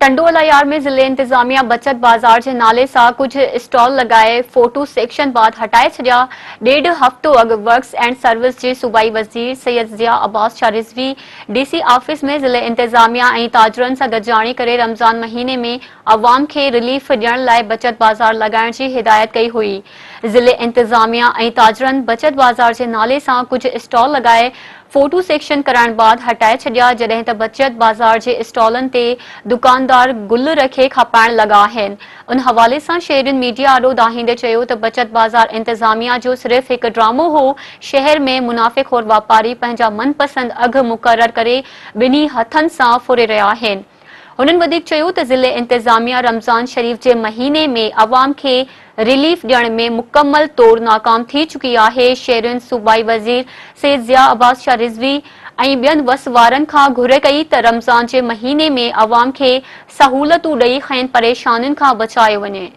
टंडोलायार में ज़िले इंतजामिया बचत बाज़ार जे नाले सां कुछ स्टॉल लगाए फोटो सेक्शन बाद हटाए छॾिया। 1.5 हफ़्तो अॻु वर्क्स एंड सर्विस जे सूबाई वज़ीर सैयद ज़िया अब्बास शाह रिज़वी डीसी ऑफिस में ज़िले इंतजामिया ऐं ताजरनि सां गॾिजाणी करे रमज़ान महीने में अवाम खे रिलीफ ॾियण लाइ बचत बाज़ार लगाइण जी हिदायत कई हुई। ज़िले इंतजामिया ऐं ताजरनि बचत बाज़ार जे नाले सां कुछ स्टॉल लगाए फोटो सेक्शन कराइण बाद हटाए छॾिया, जॾहिं त बचत बाज़ार जे स्टॉलनि ते दुकानदार गुल रखे खपाइण लॻा आहिनि। उन हवाले सां शहरियुनि मीडिया आॾो दाहींदे चयो त बचत बाज़ार इंतजामिया जो सिर्फ़ हिकु ड्रामो हो। शहर में मुनाफ़िक़ोर वापारी पंहिंजा मनपसंद अघ मुक़रर करे ॿिन्ही हथनि सां फुरे रहिया आहिनि। उन्हनि वधीक चयो त ज़िले इंतजामिया रमज़ान शरीफ़ जे महीने में अवाम खे रिलीफ ॾियण में मुकम्मल तौर नाकाम थी चुकी आहे। शहरियुनि सूबाई वज़ीर सैयद ज़िया अब्बास शाह रिज़वी ऐं ॿियनि वसवारनि खां घुर कई त रमज़ान जे महीने में अवाम खे सहूलतूं ॾेई खेनि परेशानियुनि खां बचायो वञे।